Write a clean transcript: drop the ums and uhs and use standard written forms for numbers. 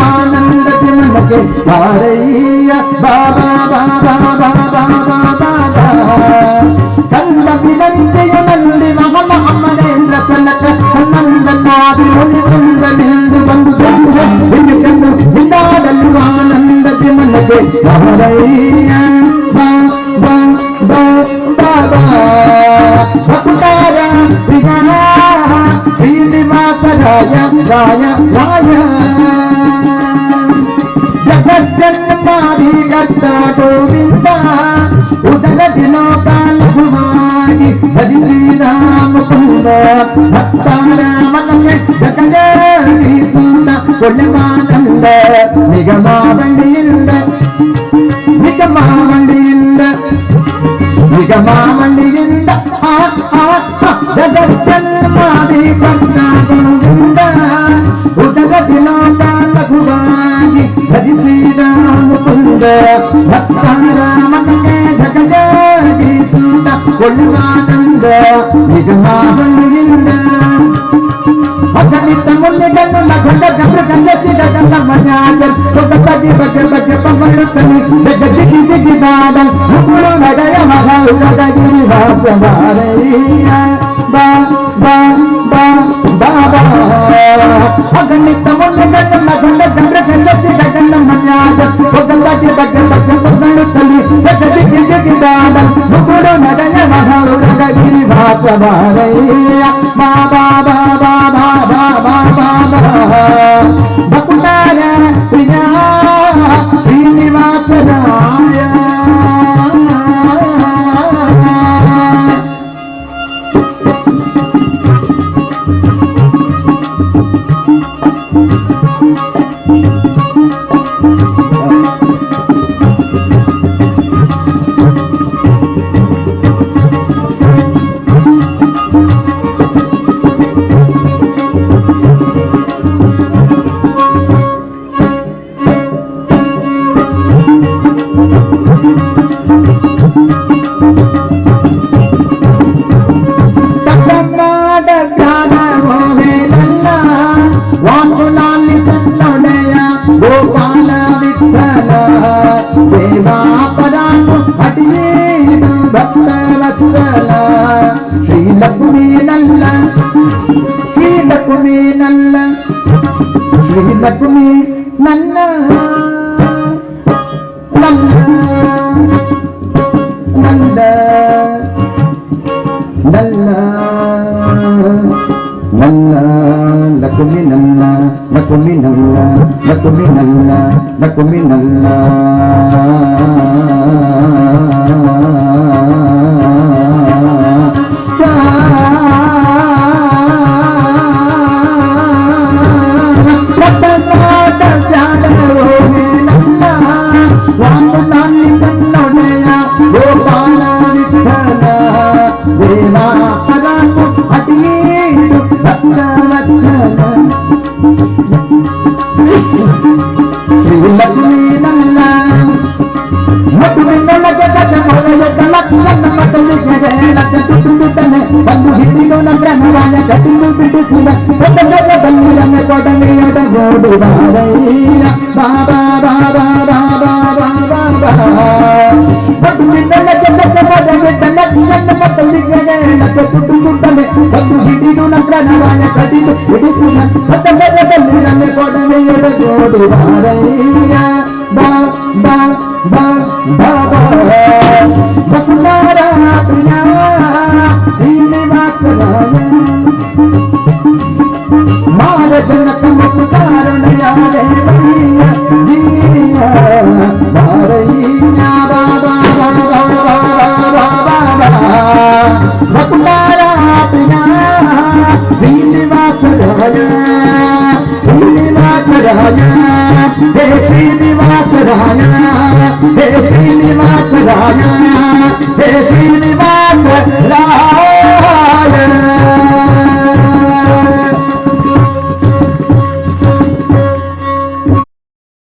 ಆನಂದಕ್ಕೆ ಮನಕ್ಕೆ ಬಾರಯ್ಯ ಬಾಬಾ ಬಾಬಾ ಬಾಬಾ ಬಾಬಾ ಕಂದ ವಿನಂತೆಯಲ್ಲಿ ಮಹಮ ಅಮ್ಮನೆಯಿಂದ ತನಕ ಆನಂದಕ್ಕಾಗಿ ಹೊಂದಲೆಂದು ಬಂದು ಕಂಡು ಹಿಂದಾಡಲು ಆನಂದಕ್ಕೆ ಮನಕ್ಕೆ ಬಾರಯ್ಯ ಬಾಬಾ ಬಾಬಾ ಭಕ್ತಾರ ವಿಜಯ ಶ್ರೀನಿವಾಸರಾಯ ರಾಯ ರಾಯ ಜಗಜ್ಜನ್ಮಾದಿ ಕರ್ತ ಗೋವಿಂದ ಉದರದಿ ಲೋಕಾಲಘುವಾಗಿ ಹರಿ ಶ್ರೀರಾಮ ಕುಂದ ಭಕ್ತಾರಾಮನಗೆ ಜಗಜೀಸುತ್ತ ಕೊಳೆವಾನಂದ ನಿಗಮಾವಂಡಿಯಿಂದ ನಿಗಮಾವಂಡಿಯಿಂದ ಜಗಜ್ಜನ್ಮಾದಿ ಕರ್ತ ಗೋವಿಂದ ಉದರದಿ ಲೋಕಾಲಘುವಾಗಿ ಹರಿ ಶ್ರೀರಾಮ ಕುಂದ ಭಕ್ತಾರಾಮನಗೆ ಜಗಜೀಸುತ್ತ ಕೊಳೆವಾನಂದ ನಿಗಮಾವಂಡಿಯಿಂದ ಅಗಣಿತ ಮುನ್ನಿಗನ್ನು ನಗಂಡ ಗಂಡ ಗಂಡಸಿಗಲ್ಲ ಮನ್ಯಾಜಲ್ ಒಬ್ಬಗಿ ಬಗ್ಗೆ ಬಗ್ಗೆ ಪಂಬಳುತ್ತಲಿ ಜಗಜಿಗಿ ಜಿಗಿದಾಡಲ್ ಮುಗುಳು ನಗಯ ಮಹಾಗಿರಿ ವಾಸ ಬಾರಯ್ಯ ಬಾ ಬಾ ಬಾ ಬಾಬಾ ಅಗಣಿತ ಮುನ್ನಿಗನ್ನು ನಗಂಡ ಗಂಡ ಗಂಡಸಿಗಲ್ಲ ಮನ್ಯಾಜಲ್ ಒಬ್ಬಗಿ ಬಗ್ಗೆ ಬಗ್ಗೆ ಪಂಬಳುತ್ತಲಿ ಜಗಜಿಗಿ ಜಿಗಿದಾಡಲ್ ಮುಗುಳು ನಗಯ ಮಹಾಗಿರಿ ವಾಸ ಬಾರಯ್ಯ ಬಾಬಾ ಬಾಬಾ ಭಕ್ತಾರ ಪ್ರಿಯ ಶ್ರೀನಿವಾಸರಾಯ ಶ್ರೀಲಕ್ಷ್ಮೀ ನನ್ನ ನಂದ ನಂದ ನನ್ನ ನನ್ನ ಲಕ್ಷ್ಮಿ ನನ್ನ ಲಕ್ಷ್ಮಿ ನನ್ನ ಲಕ್ಷ್ಮಿ ನನ್ನ ಲಕ್ಷ್ಮಿ ನನ್ನ ಶ್ರೀಲಕ್ಷ್ಮೀ ನನ್ನ ಮಗುವಿನೊಳಗೆ ಮತಲಿಗೆ ಒಂದು ಹಿರಿದು ನಮ್ರನವಾಯ ಕಟಿಂದು ಬಿಡಿಸಿದ ಬಲ್ಲಿರನ್ನ ಕೊಡನೆಯೊಡಗೋಡು ಬಾರಯ್ಯ ಬಾಬಾ ಬಾಬಾ ಬಾಬಾ ಬಾಬಾ ಮಗುವಿನೊಳಗೆ ಮತಲಿಗೆ ಕುಟುಂಬನೆ ಒಂದು ಹಿರಿದು ನಮ್ರನವಾಯ ಕಟಿಂದು ಬಿಡಿಸಿದ ಬಲ್ಲಿರನ್ನ ಕೊಡನೆಯೊಡಗೋಡು ಬಾರಯ್ಯ ಬಾ ಬಾ ಬಾ ಬಾಬಾ ಭಕ್ತಾರ ಪ್ರಿಯ ಶ್ರೀನಿವಾಸರಾಯ ಮಾರ ಜನಕ ಮತ್ತು ಕಾರಣಯಾರಯ್ಯ ಬಾರಯ್ಯ ಬಾಬಾ ಭಕ್ತಾರ ಪ್ರಿಯ ಶ್ರೀನಿವಾಸರಾಯ ಶ್ರೀನಿವಾಸರಾಯ ಹೇ ಶ್ರೀನಿವಾಸರಾಯ ಹೇ ಶ್ರೀನಿವಾಸರಾಯ ಹೇ ಶ್ರೀನಿವಾಸ ರಾಯ